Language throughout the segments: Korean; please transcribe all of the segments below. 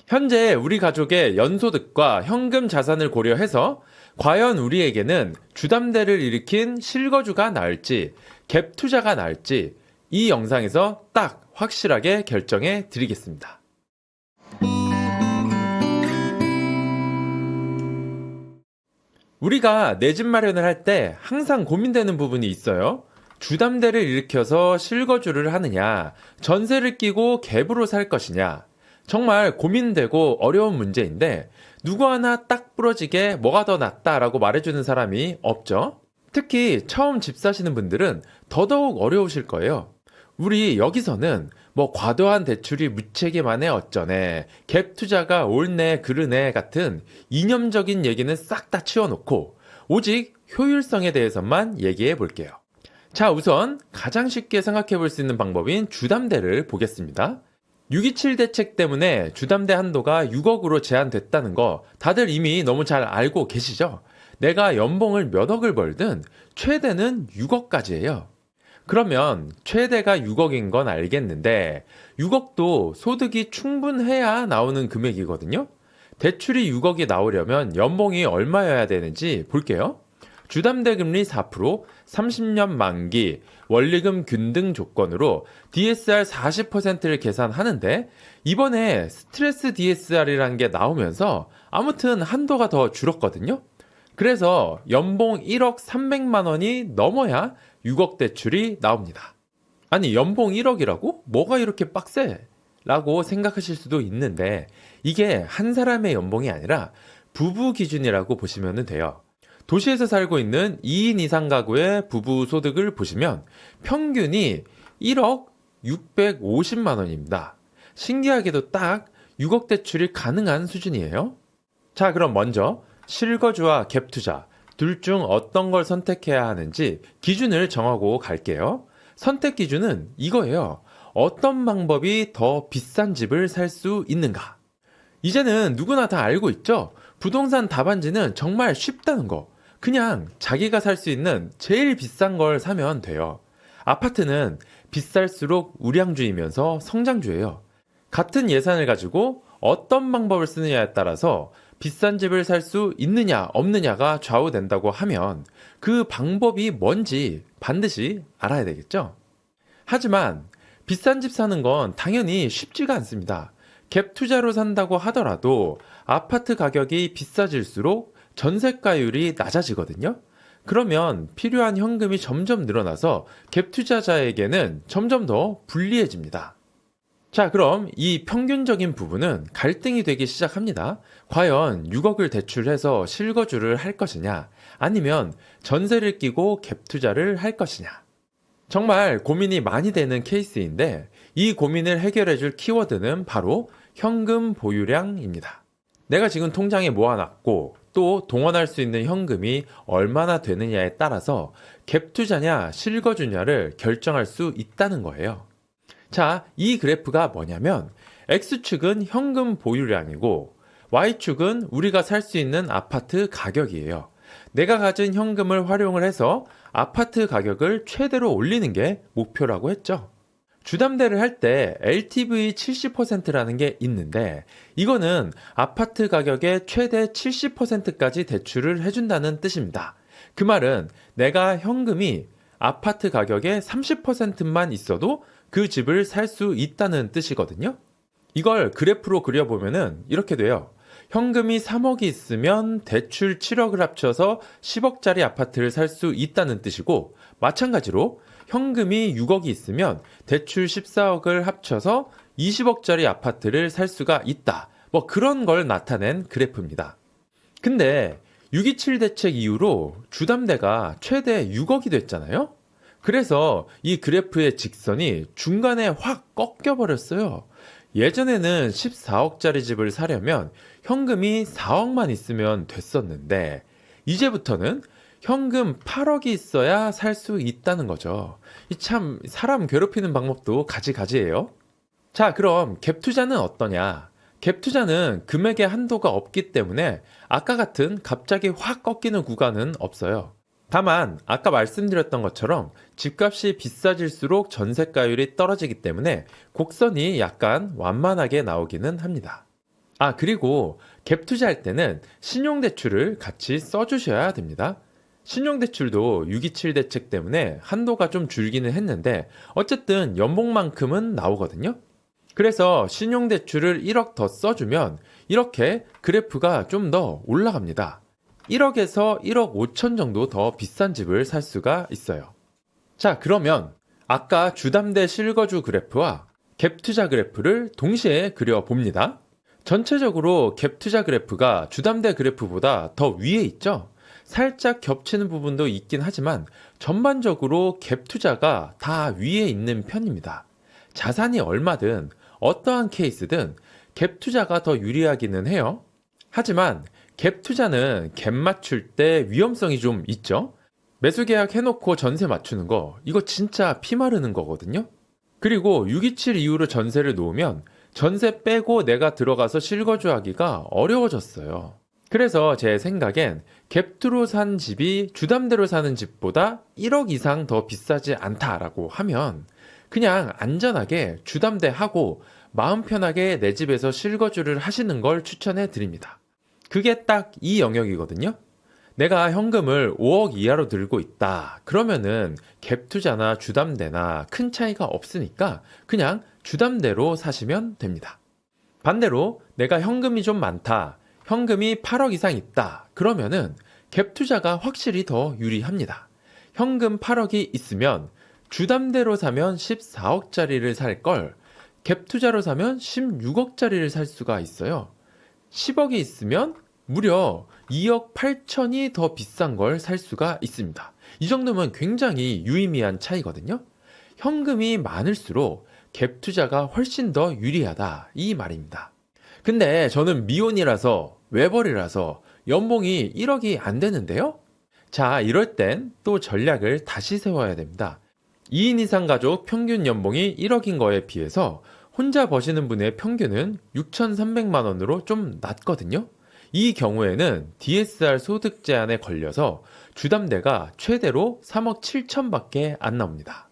현재 우리 가족의 연소득과 현금 자산을 고려해서 과연 우리에게는 주담대를 일으킨 실거주가 나을지 갭 투자가 나을지 이 영상에서 딱 확실하게 결정해 드리겠습니다. 우리가 내 집 마련을 할 때 항상 고민되는 부분이 있어요. 주담대를 일으켜서 실거주를 하느냐, 전세를 끼고 갭으로 살 것이냐. 정말 고민되고 어려운 문제인데 누구 하나 딱 부러지게 뭐가 더 낫다라고 말해주는 사람이 없죠. 특히 처음 집 사시는 분들은 더더욱 어려우실 거예요. 우리 여기서는 뭐 과도한 대출이 무책임하네 어쩌네, 갭 투자가 옳네 그르네 같은 이념적인 얘기는 싹 다 치워놓고 오직 효율성에 대해서만 얘기해 볼게요. 자, 우선 가장 쉽게 생각해 볼 수 있는 방법인 주담대를 보겠습니다. 627 대책 때문에 주담대 한도가 6억으로 제한됐다는 거 다들 이미 너무 잘 알고 계시죠? 내가 연봉을 몇 억을 벌든 최대는 6억까지예요. 그러면 최대가 6억인 건 알겠는데 6억도 소득이 충분해야 나오는 금액이거든요. 대출이 6억이 나오려면 연봉이 얼마여야 되는지 볼게요. 주담대 금리 4%, 30년 만기, 원리금 균등 조건으로 DSR 40%를 계산하는데 이번에 스트레스 DSR이라는 게 나오면서 아무튼 한도가 더 줄었거든요. 그래서 연봉 1억 300만 원이 넘어야 6억 대출이 나옵니다. 아니, 연봉 1억이라고? 뭐가 이렇게 빡세? 라고 생각하실 수도 있는데 이게 한 사람의 연봉이 아니라 부부 기준이라고 보시면 돼요. 도시에서 살고 있는 2인 이상 가구의 부부 소득을 보시면 평균이 1억 650만 원입니다. 신기하게도 딱 6억 대출이 가능한 수준이에요. 자, 그럼 먼저 실거주와 갭 투자 둘 중 어떤 걸 선택해야 하는지 기준을 정하고 갈게요. 선택 기준은 이거예요. 어떤 방법이 더 비싼 집을 살 수 있는가? 이제는 누구나 다 알고 있죠? 부동산 답안지는 정말 쉽다는 거. 그냥 자기가 살 수 있는 제일 비싼 걸 사면 돼요. 아파트는 비쌀수록 우량주이면서 성장주예요. 같은 예산을 가지고 어떤 방법을 쓰느냐에 따라서 비싼 집을 살 수 있느냐 없느냐가 좌우된다고 하면 그 방법이 뭔지 반드시 알아야 되겠죠? 하지만 비싼 집 사는 건 당연히 쉽지가 않습니다. 갭 투자로 산다고 하더라도 아파트 가격이 비싸질수록 전세가율이 낮아지거든요. 그러면 필요한 현금이 점점 늘어나서 갭 투자자에게는 점점 더 불리해집니다. 자, 그럼 이 평균적인 부분은 갈등이 되기 시작합니다. 과연 6억을 대출해서 실거주를 할 것이냐, 아니면 전세를 끼고 갭 투자를 할 것이냐. 정말 고민이 많이 되는 케이스인데 이 고민을 해결해줄 키워드는 바로 현금 보유량입니다. 내가 지금 통장에 모아놨고 또 동원할 수 있는 현금이 얼마나 되느냐에 따라서 갭 투자냐 실거주냐를 결정할 수 있다는 거예요. 자, 이 그래프가 뭐냐면 X축은 현금 보유량이고 Y축은 우리가 살 수 있는 아파트 가격이에요. 내가 가진 현금을 활용을 해서 아파트 가격을 최대로 올리는 게 목표라고 했죠. 주담대를 할 때 LTV 70%라는 게 있는데 이거는 아파트 가격의 최대 70%까지 대출을 해준다는 뜻입니다. 그 말은 내가 현금이 아파트 가격의 30%만 있어도 그 집을 살 수 있다는 뜻이거든요. 이걸 그래프로 그려보면은 이렇게 돼요. 현금이 3억이 있으면 대출 7억을 합쳐서 10억짜리 아파트를 살 수 있다는 뜻이고, 마찬가지로 현금이 6억이 있으면 대출 14억을 합쳐서 20억짜리 아파트를 살 수가 있다. 뭐 그런 걸 나타낸 그래프입니다. 근데 627 대책 이후로 주담대가 최대 6억이 됐잖아요? 그래서 이 그래프의 직선이 중간에 확 꺾여버렸어요. 예전에는 14억짜리 집을 사려면 현금이 4억만 있으면 됐었는데 이제부터는 현금 8억이 있어야 살 수 있다는 거죠. 이 참 사람 괴롭히는 방법도 가지가지예요. 자, 그럼 갭 투자는 어떠냐? 갭 투자는 금액의 한도가 없기 때문에 아까 같은 갑자기 확 꺾이는 구간은 없어요. 다만 아까 말씀드렸던 것처럼 집값이 비싸질수록 전세가율이 떨어지기 때문에 곡선이 약간 완만하게 나오기는 합니다. 그리고 갭 투자할 때는 신용대출을 같이 써주셔야 됩니다. 신용대출도 627 대책 때문에 한도가 좀 줄기는 했는데 어쨌든 연봉만큼은 나오거든요. 그래서 신용대출을 1억 더 써주면 이렇게 그래프가 좀 더 올라갑니다. 1억에서 1억 5천 정도 더 비싼 집을 살 수가 있어요. 자, 그러면 아까 주담대 실거주 그래프와 갭 투자 그래프를 동시에 그려봅니다. 전체적으로 갭 투자 그래프가 주담대 그래프보다 더 위에 있죠? 살짝 겹치는 부분도 있긴 하지만 전반적으로 갭 투자가 다 위에 있는 편입니다. 자산이 얼마든 어떠한 케이스든 갭 투자가 더 유리하기는 해요. 하지만 갭 투자는 갭 맞출 때 위험성이 좀 있죠? 매수 계약 해놓고 전세 맞추는 거, 이거 진짜 피 마르는 거거든요? 그리고 627 이후로 전세를 놓으면 전세 빼고 내가 들어가서 실거주하기가 어려워졌어요. 그래서 제 생각엔 갭투로 산 집이 주담대로 사는 집보다 1억 이상 더 비싸지 않다라고 하면 그냥 안전하게 주담대 하고 마음 편하게 내 집에서 실거주를 하시는 걸 추천해 드립니다. 그게 딱 이 영역이거든요. 내가 현금을 5억 이하로 들고 있다. 그러면은 갭 투자나 주담대나 큰 차이가 없으니까 그냥 주담대로 사시면 됩니다. 반대로 내가 현금이 좀 많다. 현금이 8억 이상 있다. 그러면은 갭 투자가 확실히 더 유리합니다. 현금 8억이 있으면 주담대로 사면 14억짜리를 살 걸 갭 투자로 사면 16억짜리를 살 수가 있어요. 10억이 있으면 무려 2억 8천이 더 비싼 걸 살 수가 있습니다. 이 정도면 굉장히 유의미한 차이거든요. 현금이 많을수록 갭 투자가 훨씬 더 유리하다 이 말입니다. 근데 저는 미혼이라서 외벌이라서 연봉이 1억이 안 되는데요? 자, 이럴 땐 또 전략을 다시 세워야 됩니다. 2인 이상 가족 평균 연봉이 1억인 거에 비해서 혼자 버시는 분의 평균은 6,300만 원으로 좀 낮거든요. 이 경우에는 DSR 소득 제한에 걸려서 주담대가 최대로 3억 7천밖에 안 나옵니다.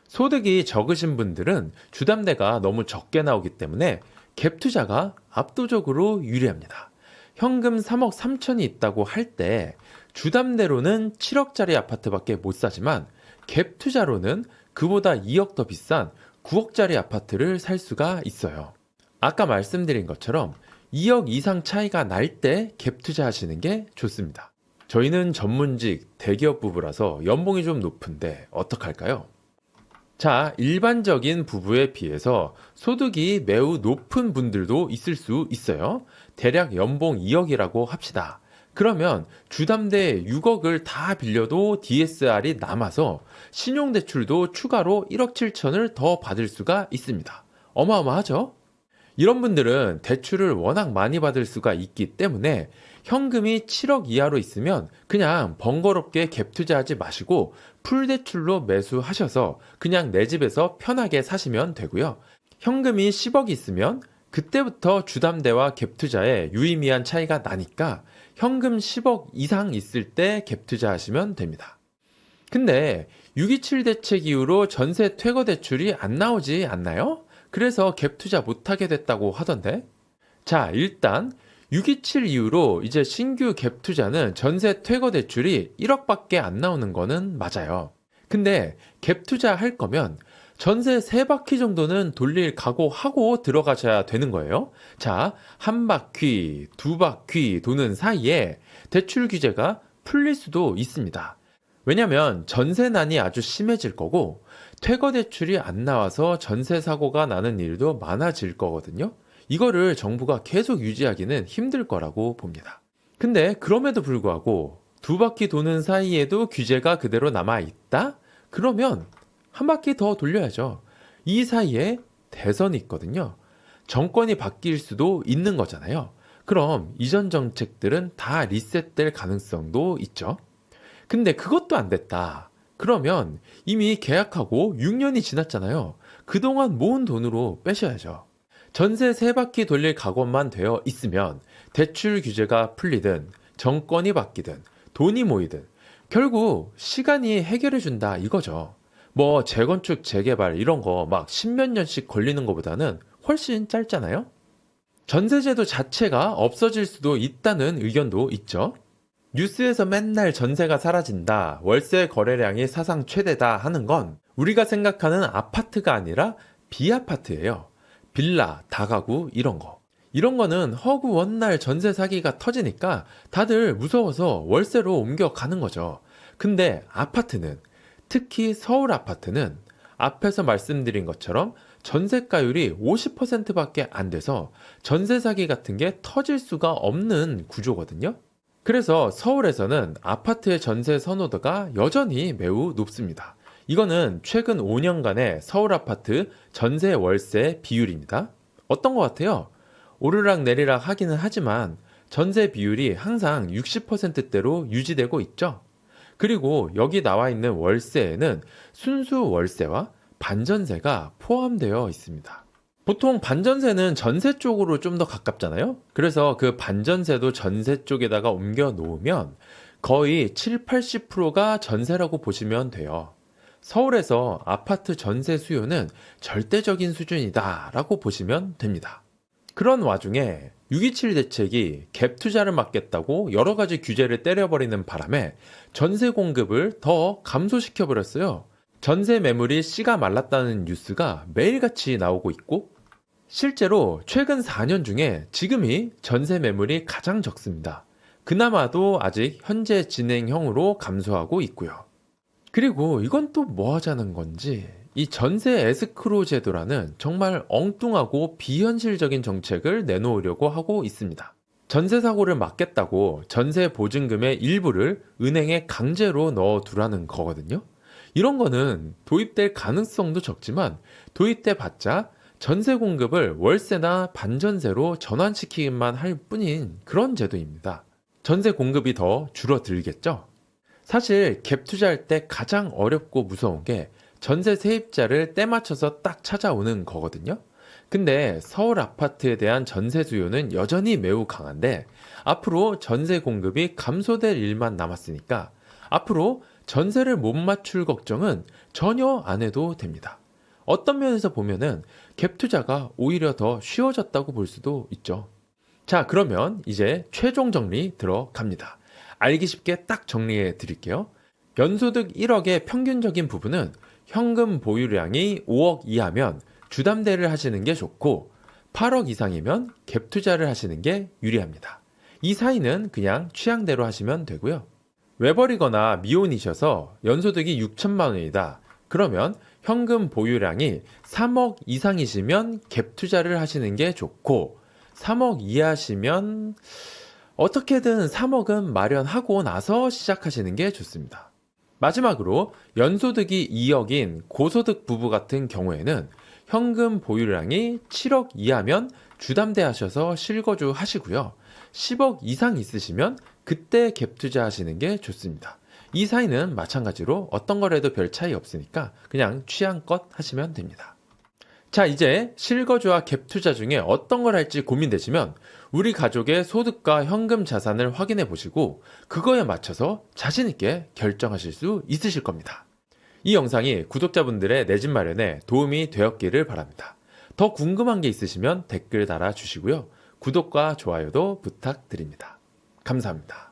소득이 적으신 분들은 주담대가 너무 적게 나오기 때문에 갭 투자가 압도적으로 유리합니다. 현금 3억 3천이 있다고 할 때 주담대로는 7억짜리 아파트밖에 못 사지만 갭 투자로는 그보다 2억 더 비싼 9억짜리 아파트를 살 수가 있어요. 아까 말씀드린 것처럼 2억 이상 차이가 날 때 갭 투자하시는 게 좋습니다. 저희는 전문직 대기업 부부라서 연봉이 좀 높은데 어떡할까요? 자, 일반적인 부부에 비해서 소득이 매우 높은 분들도 있을 수 있어요. 대략 연봉 2억이라고 합시다. 그러면 주담대 6억을 다 빌려도 DSR이 남아서 신용대출도 추가로 1억 7천을 더 받을 수가 있습니다. 어마어마하죠? 이런 분들은 대출을 워낙 많이 받을 수가 있기 때문에 현금이 7억 이하로 있으면 그냥 번거롭게 갭 투자하지 마시고 풀대출로 매수하셔서 그냥 내 집에서 편하게 사시면 되고요. 현금이 10억 있으면 그때부터 주담대와 갭 투자에 유의미한 차이가 나니까 현금 10억 이상 있을 때 갭 투자하시면 됩니다. 근데 627 대책 이후로 전세 퇴거 대출이 안 나오지 않나요? 그래서 갭 투자 못하게 됐다고 하던데? 자, 일단 627 이후로 이제 신규 갭 투자는 전세 퇴거 대출이 1억밖에 안 나오는 거는 맞아요. 근데 갭 투자 할 거면 전세 3바퀴 정도는 돌릴 각오하고 들어가셔야 되는 거예요. 자, 1바퀴, 2바퀴 도는 사이에 대출 규제가 풀릴 수도 있습니다. 왜냐면 전세난이 아주 심해질 거고 퇴거 대출이 안 나와서 전세 사고가 나는 일도 많아질 거거든요. 이거를 정부가 계속 유지하기는 힘들 거라고 봅니다. 근데 그럼에도 불구하고 2바퀴 도는 사이에도 규제가 그대로 남아 있다? 그러면 1바퀴 더 돌려야죠. 이 사이에 대선이 있거든요. 정권이 바뀔 수도 있는 거잖아요. 그럼 이전 정책들은 다 리셋될 가능성도 있죠. 근데 그것도 안 됐다. 그러면 이미 계약하고 6년이 지났잖아요. 그동안 모은 돈으로 빼셔야죠. 전세 3바퀴 돌릴 각오만 되어 있으면 대출 규제가 풀리든 정권이 바뀌든 돈이 모이든 결국 시간이 해결해 준다 이거죠. 뭐 재건축, 재개발 이런 거 막 10몇 년씩 걸리는 것보다는 훨씬 짧잖아요. 전세제도 자체가 없어질 수도 있다는 의견도 있죠. 뉴스에서 맨날 전세가 사라진다, 월세 거래량이 사상 최대다 하는 건 우리가 생각하는 아파트가 아니라 비아파트예요. 빌라, 다가구 이런 거. 이런 거는 허구 원날 전세 사기가 터지니까 다들 무서워서 월세로 옮겨가는 거죠. 근데 아파트는, 특히 서울 아파트는 앞에서 말씀드린 것처럼 전세가율이 50%밖에 안 돼서 전세 사기 같은 게 터질 수가 없는 구조거든요. 그래서 서울에서는 아파트의 전세 선호도가 여전히 매우 높습니다. 이거는 최근 5년간의 서울 아파트 전세 월세 비율입니다. 어떤 것 같아요? 오르락 내리락 하기는 하지만 전세 비율이 항상 60%대로 유지되고 있죠. 그리고 여기 나와 있는 월세에는 순수 월세와 반전세가 포함되어 있습니다. 보통 반전세는 전세 쪽으로 좀 더 가깝잖아요. 그래서 그 반전세도 전세 쪽에다가 옮겨 놓으면 거의 7, 80%가 전세라고 보시면 돼요. 서울에서 아파트 전세 수요는 절대적인 수준이다 라고 보시면 됩니다. 그런 와중에 6.27 대책이 갭 투자를 막겠다고 여러 가지 규제를 때려버리는 바람에 전세 공급을 더 감소시켜버렸어요. 전세 매물이 씨가 말랐다는 뉴스가 매일같이 나오고 있고, 실제로 최근 4년 중에 지금이 전세 매물이 가장 적습니다. 그나마도 아직 현재 진행형으로 감소하고 있고요. 그리고 이건 또 뭐 하자는 건지, 이 전세 에스크로 제도라는 정말 엉뚱하고 비현실적인 정책을 내놓으려고 하고 있습니다. 전세 사고를 막겠다고 전세 보증금의 일부를 은행에 강제로 넣어두라는 거거든요. 이런 거는 도입될 가능성도 적지만 도입돼 봤자 전세 공급을 월세나 반전세로 전환시키기만 할 뿐인 그런 제도입니다. 전세 공급이 더 줄어들겠죠? 사실 갭 투자할 때 가장 어렵고 무서운 게 전세 세입자를 때 맞춰서 딱 찾아오는 거거든요. 근데 서울 아파트에 대한 전세 수요는 여전히 매우 강한데 앞으로 전세 공급이 감소될 일만 남았으니까 앞으로 전세를 못 맞출 걱정은 전혀 안 해도 됩니다. 어떤 면에서 보면은 갭 투자가 오히려 더 쉬워졌다고 볼 수도 있죠. 자, 그러면 이제 최종 정리 들어갑니다. 알기 쉽게 딱 정리해 드릴게요. 연소득 1억의 평균적인 부분은 현금 보유량이 5억 이하면 주담대를 하시는 게 좋고 8억 이상이면 갭 투자를 하시는 게 유리합니다. 이 사이는 그냥 취향대로 하시면 되고요. 외벌이거나 미혼이셔서 연소득이 6천만 원이다. 그러면 현금 보유량이 3억 이상이시면 갭 투자를 하시는 게 좋고 3억 이하시면 어떻게든 3억은 마련하고 나서 시작하시는 게 좋습니다. 마지막으로 연소득이 2억인 고소득 부부 같은 경우에는 현금 보유량이 7억 이하면 주담대 하셔서 실거주 하시고요. 10억 이상 있으시면 그때 갭 투자하시는 게 좋습니다. 이 사이는 마찬가지로 어떤 거래도 별 차이 없으니까 그냥 취향껏 하시면 됩니다. 자, 이제 실거주와 갭 투자 중에 어떤 걸 할지 고민되시면 우리 가족의 소득과 현금 자산을 확인해 보시고 그거에 맞춰서 자신 있게 결정하실 수 있으실 겁니다. 이 영상이 구독자분들의 내 집 마련에 도움이 되었기를 바랍니다. 더 궁금한 게 있으시면 댓글 달아주시고요. 구독과 좋아요도 부탁드립니다. 감사합니다.